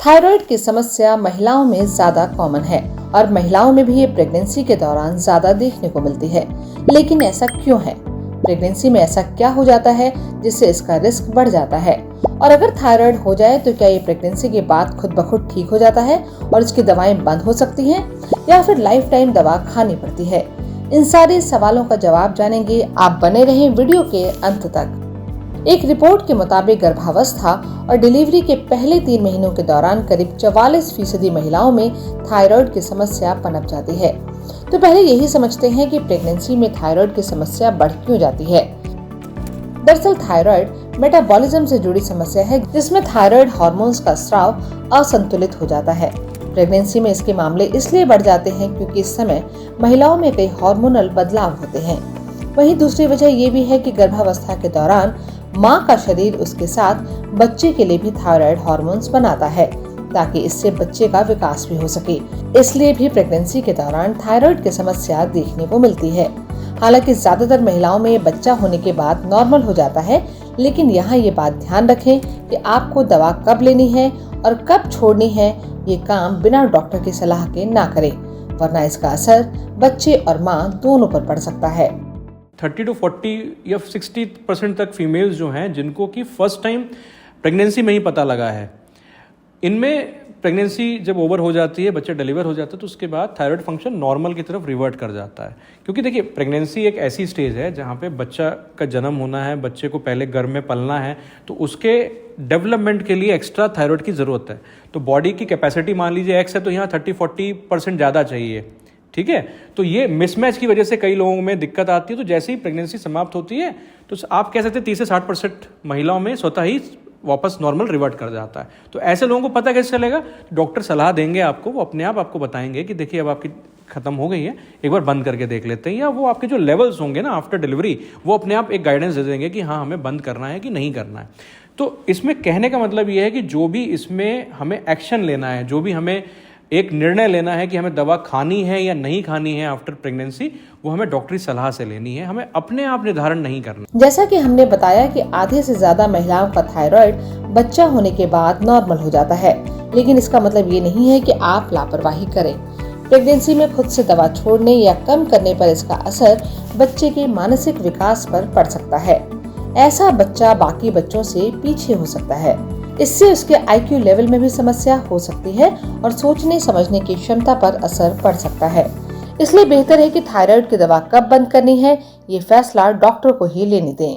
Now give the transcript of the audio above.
Thyroid की समस्या महिलाओं में ज्यादा कॉमन है और महिलाओं में भी ये प्रेगनेंसी के दौरान ज्यादा देखने को मिलती है। लेकिन ऐसा क्यों है? प्रेगनेंसी में ऐसा क्या हो जाता है जिससे इसका रिस्क बढ़ जाता है? और अगर थायराइड हो जाए तो क्या ये प्रेगनेंसी के बाद खुद ब खुद ठीक हो जाता है और इसकी दवाएं बंद हो सकती हैं या फिर लाइफ टाइम दवा खानी पड़ती है? इन सारे सवालों का जवाब जानेंगे। आप बने रहें वीडियो के अंत तक। एक रिपोर्ट के मुताबिक गर्भावस्था और डिलीवरी के पहले 3 महीनों के दौरान करीब 44% महिलाओं में थायराइड की समस्या पनप जाती है। तो पहले यही समझते हैं कि प्रेगनेंसी में थायराइड की समस्या बढ़ क्यों जाती है। दरअसल थायराइड मेटाबॉलिज्म से जुड़ी समस्या है जिसमें थायराइड हार्मोन्स का स्राव असंतुलित हो जाता है। प्रेगनेंसी में इसके मामले इसलिए बढ़ जाते हैं क्योंकि इस समय महिलाओं में कई हार्मोनल बदलाव होते हैं। वहीं दूसरी वजह ये भी है कि गर्भावस्था के दौरान माँ का शरीर उसके साथ बच्चे के लिए भी थायराइड हार्मोन्स बनाता है ताकि इससे बच्चे का विकास भी हो सके। इसलिए भी प्रेगनेंसी के दौरान थायराइड की समस्या देखने को मिलती है। हालांकि ज्यादातर महिलाओं में बच्चा होने के बाद नॉर्मल हो जाता है, लेकिन यहाँ ये बात ध्यान रखें कि आपको दवा कब लेनी है और कब छोड़नी है। ये काम बिना डॉक्टर की सलाह के ना करें, वरना इसका असर बच्चे और माँ दोनों पर पड़ सकता है। 30 to 40 या 60% तक फीमेल्स जो हैं जिनको कि फर्स्ट टाइम प्रेगनेंसी में ही पता लगा है, इनमें प्रेगनेंसी जब ओवर हो जाती है, बच्चा डिलीवर हो जाता है, तो उसके बाद थायराइड फंक्शन नॉर्मल की तरफ रिवर्ट कर जाता है। क्योंकि देखिए प्रेगनेंसी एक ऐसी स्टेज है जहाँ पे बच्चा का जन्म होना है, बच्चे को पहले गर्भ में पलना है, तो उसके डेवलपमेंट के लिए एक्स्ट्रा थायराइड की ज़रूरत है। तो बॉडी की कैपेसिटी मान लीजिए X है, तो यहाँ 30-40% ज़्यादा चाहिए, ठीक है। तो ये मिसमैच की वजह से कई लोगों में दिक्कत आती है। तो जैसे ही प्रेगनेंसी समाप्त होती है तो आप कह सकते हैं 30 से 60% महिलाओं में स्वतः ही वापस नॉर्मल रिवर्ट कर जाता है। तो ऐसे लोगों को पता कैसे चलेगा? डॉक्टर सलाह देंगे आपको, वो अपने आप आपको बताएंगे कि देखिए अब आपकी खत्म हो गई है, एक बार बंद करके देख लेते हैं। या वो आपके जो लेवल्स होंगे ना आफ्टर डिलीवरी, वो अपने आप एक गाइडेंस दे देंगे कि हाँ हमें बंद करना है कि नहीं करना है। तो इसमें कहने का मतलब ये है कि जो भी इसमें हमें एक्शन लेना है, जो भी हमें एक निर्णय लेना है कि हमें दवा खानी है या नहीं खानी है आफ्टर प्रेगनेंसी, वो हमें डॉक्टरी सलाह से लेनी है, हमें अपने आप निर्धारण नहीं करना। जैसा कि हमने बताया कि आधे से ज्यादा महिलाओं का थायराइड बच्चा होने के बाद नॉर्मल हो जाता है, लेकिन इसका मतलब ये नहीं है कि आप लापरवाही करें। प्रेगनेंसी में खुद से दवा छोड़ने या कम करने पर इसका असर बच्चे के मानसिक विकास पर पड़ सकता है। ऐसा बच्चा बाकी बच्चों से पीछे हो सकता है। इससे उसके IQ लेवल में भी समस्या हो सकती है और सोचने समझने की क्षमता पर असर पड़ सकता है। इसलिए बेहतर है कि थायराइड की दवा कब बंद करनी है, ये फैसला डॉक्टर को ही लेने दें।